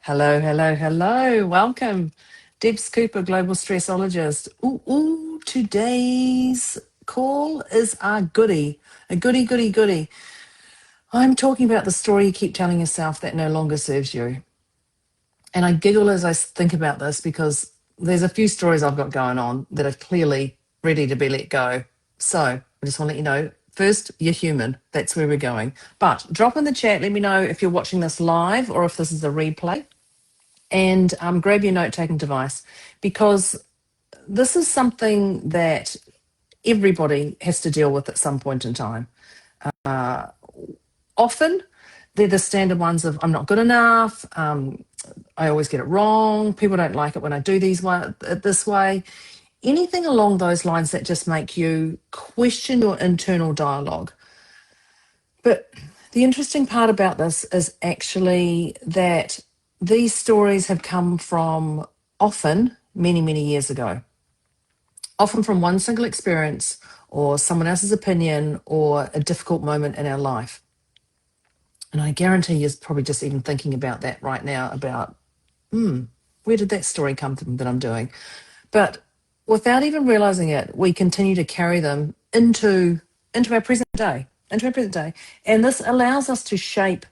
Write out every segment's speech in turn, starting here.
Hello, hello, hello. Welcome. Debs Cooper, global stressologist. Today's call is a goodie. A goodie, goodie, goodie. I'm talking about the story you keep telling yourself that no longer serves you. And I giggle as I think about this because there's a few stories I've got going on that are clearly ready to be let go. So I just want to let you know, first, you're human. That's where we're going. But drop in the chat, let me know if you're watching this live or if this is a replay. And grab your note-taking device, because this is something that everybody has to deal with at some point in time. Often, they're the standard ones of I'm not good enough, I always get it wrong, people don't like it when I do this way. Anything along those lines that just make you question your internal dialogue. But the interesting part about this is actually that these stories have come from often many, many years ago, often from one single experience or someone else's opinion or a difficult moment in our life. And I guarantee you're probably just even thinking about that right now about, where did that story come from that I'm doing? But without even realizing it, we continue to carry them into our present day, And this allows us to shape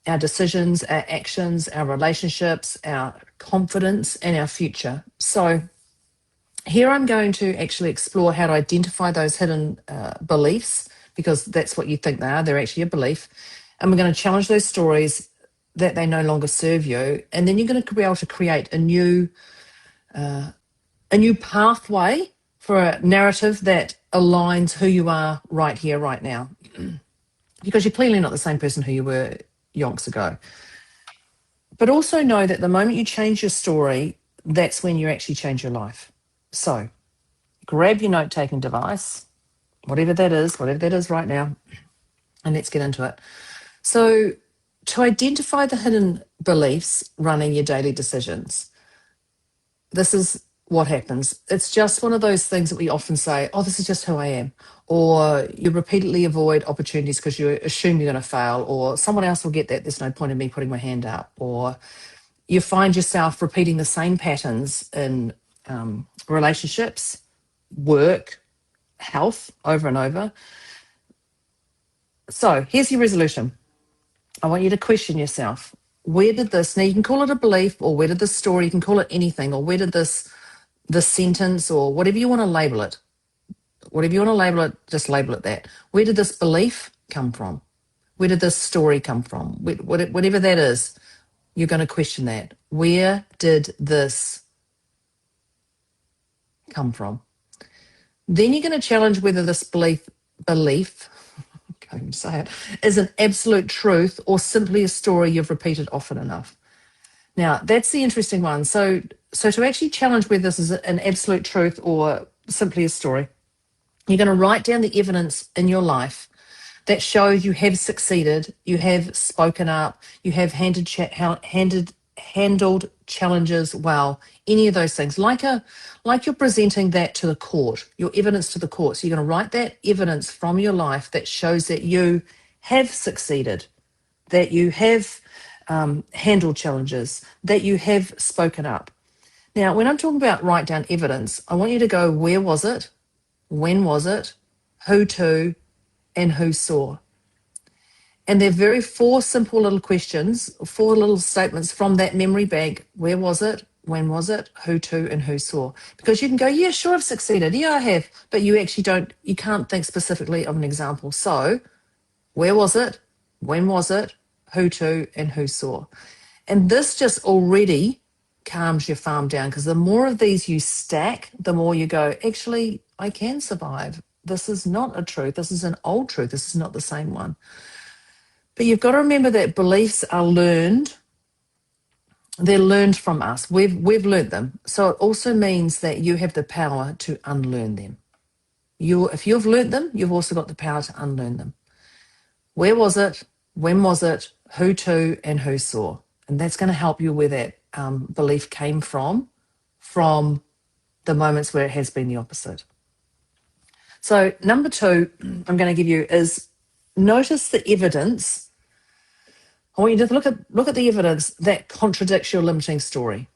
our decisions, our actions, our relationships, our confidence, and our future. So here I'm going to actually explore how to identify those hidden beliefs, because that's what you think they are. They're actually a belief. And we're going to challenge those stories that they no longer serve you. And then you're going to be able to create a new pathway for a narrative that aligns who you are right here, right now. Because you're clearly not the same person who you were yonks ago. But also know that the moment you change your story, that's when you actually change your life. So grab your note-taking device, whatever that is right now, and let's get into it. So to identify the hidden beliefs running your daily decisions, this is what happens. It's just one of those things that we often say, oh, this is just who I am. Or you repeatedly avoid opportunities because you assume you're going to fail, or someone else will get that. There's no point in me putting my hand up. Or you find yourself repeating the same patterns in relationships, work, health over and over. So here's your resolution. I want you to question yourself. Where did this, now you can call it a belief, or where did this story, you can call it anything, or where did this sentence, or whatever you want to label it, just label it that. Where did this belief come from? Where did this story come from? Whatever that is, you're going to question that. Where did this come from? Then you're going to challenge whether this belief, can't even say it, is an absolute truth or simply a story you've repeated often enough. Now, that's the interesting one. So to actually challenge whether this is an absolute truth or simply a story, you're going to write down the evidence in your life that shows you have succeeded, you have spoken up, you have handled challenges well, any of those things. Like you're presenting that to the court, your evidence to the court. So you're going to write that evidence from your life that shows that you have succeeded, that you have handled challenges, that you have spoken up. Now, when I'm talking about write down evidence, I want you to go, where was it? When was it? Who to? And who saw? And they're very four simple little questions, four little statements from that memory bank. Where was it? When was it? Who to? And who saw? Because you can go, yeah, sure, I've succeeded. Yeah, I have. But you actually you can't think specifically of an example. So where was it? When was it? Who to? And who saw? And this just already calms your farm down, because the more of these you stack, the more you go, actually, I can survive. This is not a truth. This is an old truth. This is not the same one. But you've got to remember that beliefs are learned. They're learned from us. We've learned them. So it also means that you have the power to unlearn them. If you've learned them, you've also got the power to unlearn them. Where was it? When was it? Who to? And who saw? And that's going to help you where that belief came from the moments where it has been the opposite. So number 2 I'm going to give you is notice the evidence I want you to look at the evidence that contradicts your limiting story.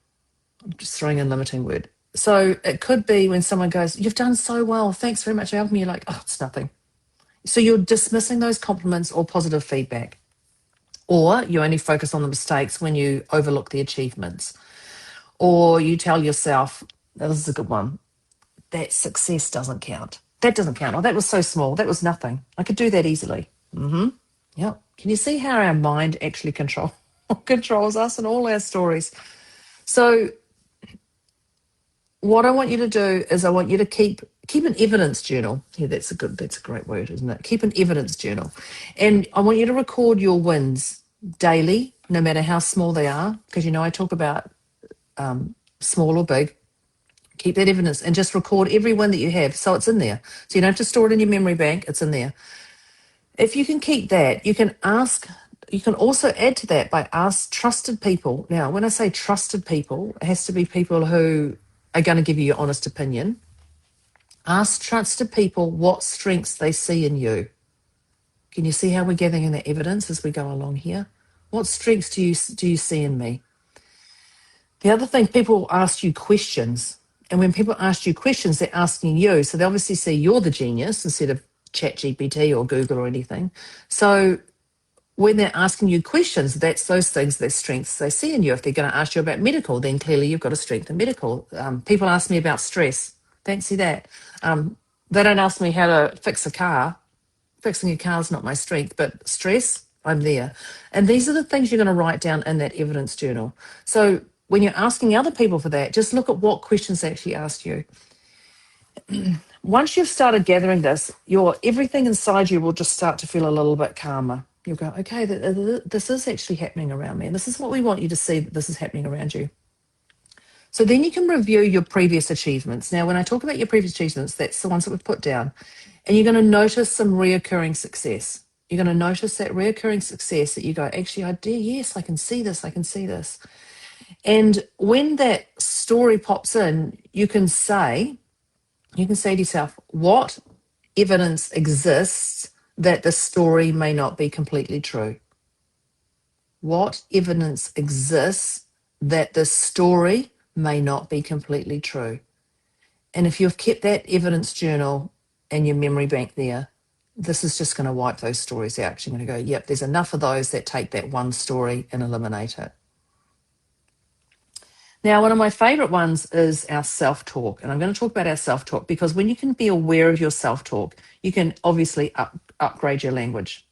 I'm just throwing in limiting word. So it could be when someone goes, "You've done so well. Thanks very much for helping me." You're like, "Oh, it's nothing." So you're dismissing those compliments or positive feedback. Or you only focus on the mistakes when you overlook the achievements. Or you tell yourself, now this is a good one, that success doesn't count. That doesn't count. Oh, that was so small. That was nothing. I could do that easily. Yep. Can you see how our mind actually controls us and all our stories? So what I want you to do is I want you to keep an evidence journal. Yeah, that's a great word, isn't it? Keep an evidence journal. And I want you to record your wins daily, no matter how small they are, because I talk about small or big. Keep that evidence and just record every win that you have. So it's in there. So you don't have to store it in your memory bank, it's in there. If you can keep that, you can also add to that by ask trusted people. Now, when I say trusted people, it has to be people who are going to give you your honest opinion. Ask trusted people what strengths they see in you. Can you see how we're gathering that evidence as we go along here? What strengths do you see in me? The other thing, people ask you questions. And when people ask you questions, they're asking you. So they obviously see you're the genius instead of ChatGPT or Google or anything. So when they're asking you questions, that's those things, their strengths they see in you. If they're going to ask you about medical, then clearly you've got a strength in medical. People ask me about stress. Fancy that. They don't ask me how to fix a car. Fixing a car is not my strength, but stress, I'm there. And these are the things you're going to write down in that evidence journal. So when you're asking other people for that, just look at what questions they actually asked you. Once you've started gathering this, everything inside you will just start to feel a little bit calmer. You'll go, okay, this is actually happening around me. And this is what we want you to see, that this is happening around you. So then you can review your previous achievements. Now, when I talk about your previous achievements, that's the ones that we've put down. And you're going to notice some reoccurring success. You're going to notice that reoccurring success that you go, actually, yes, I can see this, I can see this. And when that story pops in, you can say to yourself, what evidence exists that the story may not be completely true? What evidence exists that the story may not be completely true? And if you've kept that evidence journal and your memory bank there, this is just going to wipe those stories out. You're going to go, yep, there's enough of those that take that one story and eliminate it. Now, one of my favorite ones is our self-talk. And I'm going to talk about our self-talk because when you can be aware of your self-talk, you can obviously upgrade your language.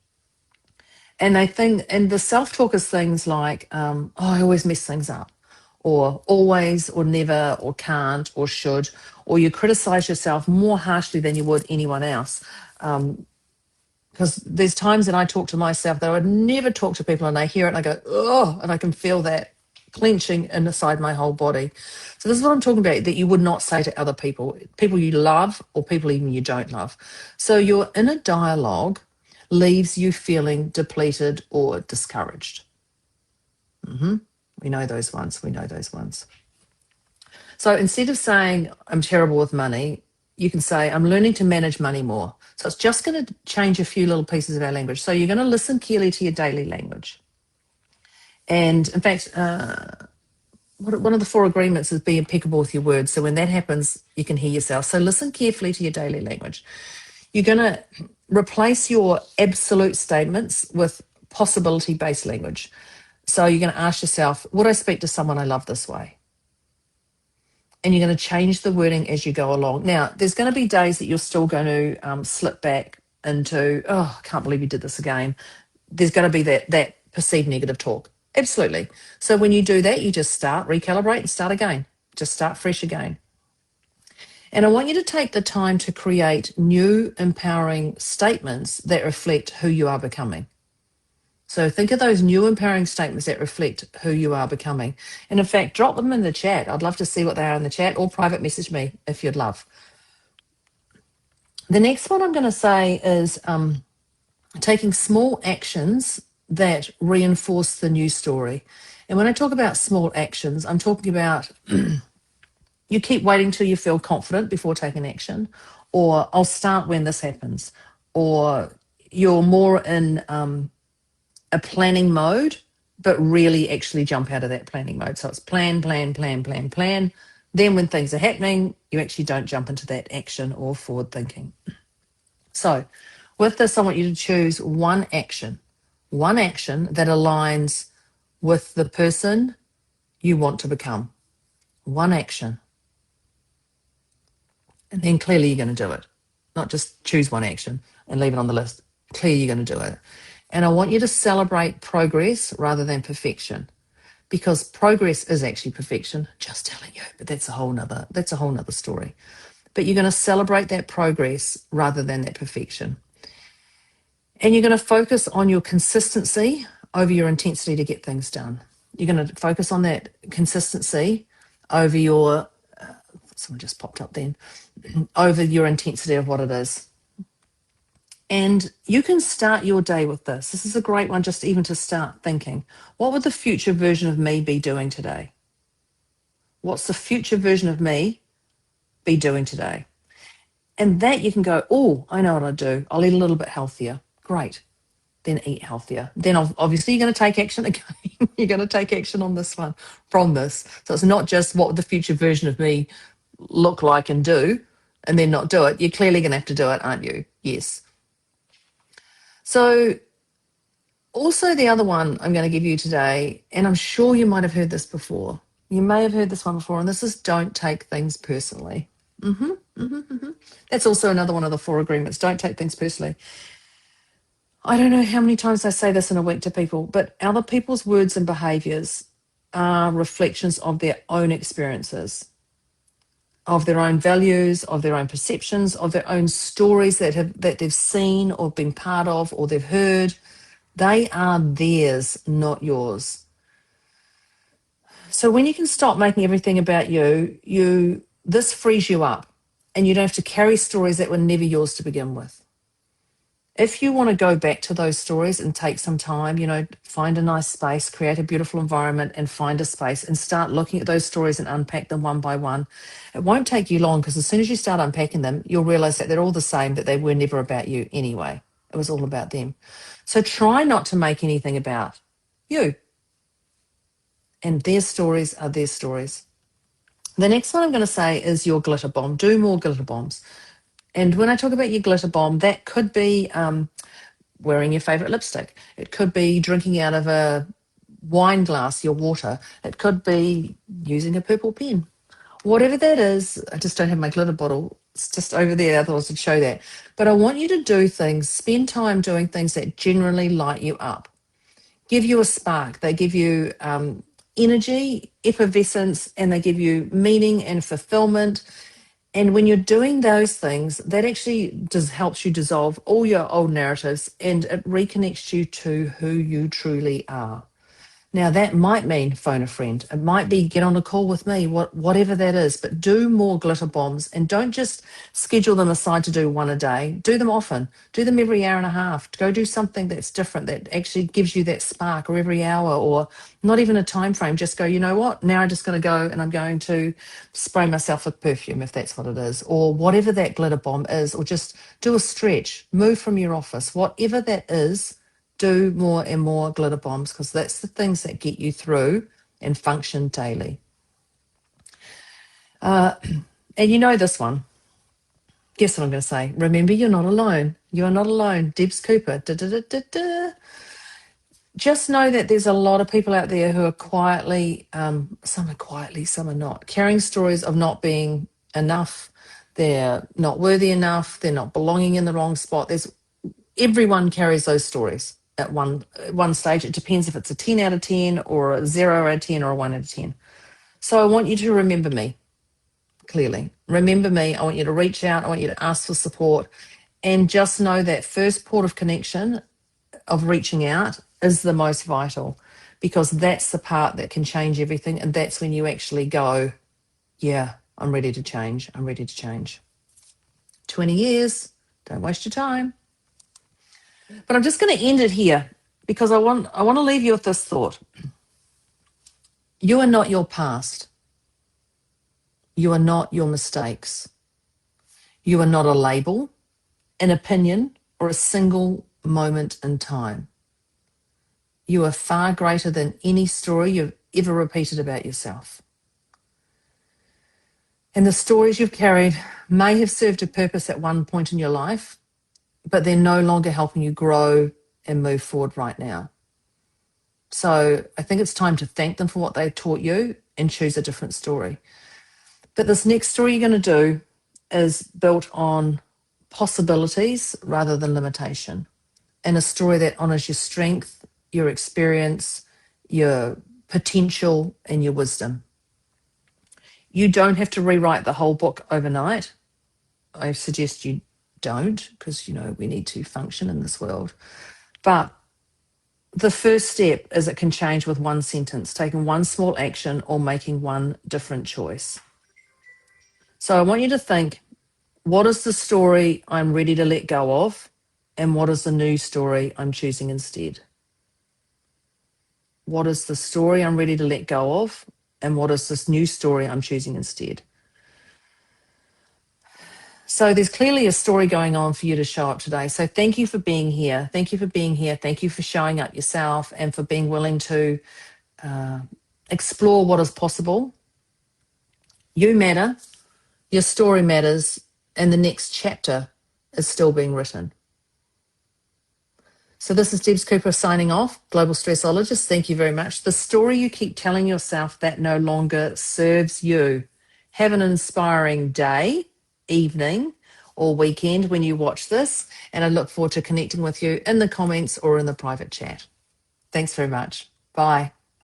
And the self-talk is things like, I always mess things up, or always, or never, or can't, or should, or you criticize yourself more harshly than you would anyone else. Because there's times that I talk to myself that I would never talk to people, and I hear it and I go, oh, and I can feel that clenching inside my whole body. So this is what I'm talking about, that you would not say to other people you love or people even you don't love. So your inner dialogue leaves you feeling depleted or discouraged. We know those ones. So instead of saying, I'm terrible with money, you can say, I'm learning to manage money more. So it's just going to change a few little pieces of our language. So you're going to listen carefully to your daily language. And in fact, one of the 4 agreements is be impeccable with your words. So when that happens, you can hear yourself. So listen carefully to your daily language. You're going to replace your absolute statements with possibility-based language. So you're going to ask yourself, would I speak to someone I love this way? And you're going to change the wording as you go along. Now, there's going to be days that you're still going to slip back into, oh, I can't believe you did this again. There's going to be that perceived negative talk. Absolutely. So when you do that, you just recalibrate and start again. Just start fresh again. And I want you to take the time to create new empowering statements that reflect who you are becoming. So think of those new empowering statements that reflect who you are becoming. And in fact, drop them in the chat. I'd love to see what they are in the chat, or private message me if you'd love. The next one I'm going to say is taking small actions that reinforce the new story. And when I talk about small actions, I'm talking about you keep waiting till you feel confident before taking action, or I'll start when this happens, or you're more in a planning mode, but really actually jump out of that planning mode. So it's plan, plan, plan, plan, plan. Then when things are happening, you actually don't jump into that action or forward thinking. So with this, I want you to choose one action that aligns with the person you want to become. One action. And then clearly you're going to do it. Not just choose one action and leave it on the list. Clearly you're going to do it. And I want you to celebrate progress rather than perfection, because progress is actually perfection. Just telling you, but that's a whole nother story. But you're going to celebrate that progress rather than that perfection. And you're going to focus on your consistency over your intensity to get things done. You're going to focus on that consistency over your, someone just popped up then, over your intensity of what it is. And you can start your day with this. This is a great one just even to start thinking. What would the future version of me be doing today? What's the future version of me be doing today? And that you can go, oh, I know what I'll do. I'll eat a little bit healthier. Great. Then eat healthier. Then obviously you're going to take action again. You're going to take action on this one from this. So it's not just what would the future version of me look like and do, and then not do it. You're clearly going to have to do it, aren't you? Yes. So also the other one I'm going to give you today, and I'm sure you might have heard this before. You may have heard this one before, and this is don't take things personally. That's also another one of the 4 agreements. Don't take things personally. I don't know how many times I say this in a week to people, but other people's words and behaviours are reflections of their own experiences, of their own values, of their own perceptions, of their own stories that they've seen or been part of or they've heard. They are theirs, not yours. So when you can stop making everything about you, this frees you up, and you don't have to carry stories that were never yours to begin with. If you want to go back to those stories and take some time, find a nice space, create a beautiful environment and find a space and start looking at those stories and unpack them one by one. It won't take you long, because as soon as you start unpacking them, you'll realize that they're all the same, that they were never about you anyway. It was all about them. So try not to make anything about you. And their stories are their stories. The next one I'm going to say is your glitter bomb. Do more glitter bombs. And when I talk about your glitter bomb, that could be wearing your favourite lipstick. It could be drinking out of a wine glass, your water. It could be using a purple pen. Whatever that is, I just don't have my glitter bottle. It's just over there, otherwise I'd show that. But I want you to do things, spend time doing things that generally light you up, give you a spark. They give you energy, effervescence, and they give you meaning and fulfillment. And when you're doing those things, that actually helps you dissolve all your old narratives, and it reconnects you to who you truly are. Now, that might mean phone a friend. It might be get on a call with me, whatever that is. But do more glitter bombs, and don't just schedule them aside to do one a day. Do them often. Do them every hour and a half. Go do something that's different, that actually gives you that spark, or every hour, or not even a time frame. Just go, you know what? Now I'm just going to go and I'm going to spray myself with perfume, if that's what it is, or whatever that glitter bomb is, or just do a stretch, move from your office, whatever that is. Do more and more glitter bombs, because that's the things that get you through and function daily. And you know this one. Guess what I'm going to say? Remember, you're not alone. You're not alone. Debs Cooper. Da, da, da, da, da. Just know that there's a lot of people out there who are quietly, some are not, carrying stories of not being enough. They're not worthy enough. They're not belonging in the wrong spot. Everyone carries those stories at one stage. It depends if it's a 10 out of 10 or a 0 out of 10 or a 1 out of 10. So I want you to remember me, clearly. Remember me. I want you to reach out. I want you to ask for support. And just know that first port of connection of reaching out is the most vital, because that's the part that can change everything. And that's when you actually go, yeah, I'm ready to change. I'm ready to change. 20 years. Don't waste your time. But I'm just going to end it here, because I want to leave you with this thought. You are not your past. You are not your mistakes. You are not a label, an opinion, or a single moment in time. You are far greater than any story you've ever repeated about yourself. And the stories you've carried may have served a purpose at one point in your life, but they're no longer helping you grow and move forward right now. So I think it's time to thank them for what they taught you and choose a different story. But this next story you're going to do is built on possibilities rather than limitation, and a story that honors your strength, your experience, your potential, and your wisdom. You don't have to rewrite the whole book overnight. I suggest you don't, because, we need to function in this world. But the first step is it can change with one sentence, taking one small action or making one different choice. So I want you to think, what is the story I'm ready to let go of? And what is the new story I'm choosing instead? What is the story I'm ready to let go of? And what is this new story I'm choosing instead? So there's clearly a story going on for you to show up today. So thank you for being here. Thank you for being here. Thank you for showing up yourself and for being willing to explore what is possible. You matter, your story matters, and the next chapter is still being written. So this is Debs Cooper signing off, Global Stressologist. Thank you very much. The story you keep telling yourself that no longer serves you. Have an inspiring day, evening, or weekend when you watch this, and I look forward to connecting with you in the comments or in the private chat. Thanks very much. Bye.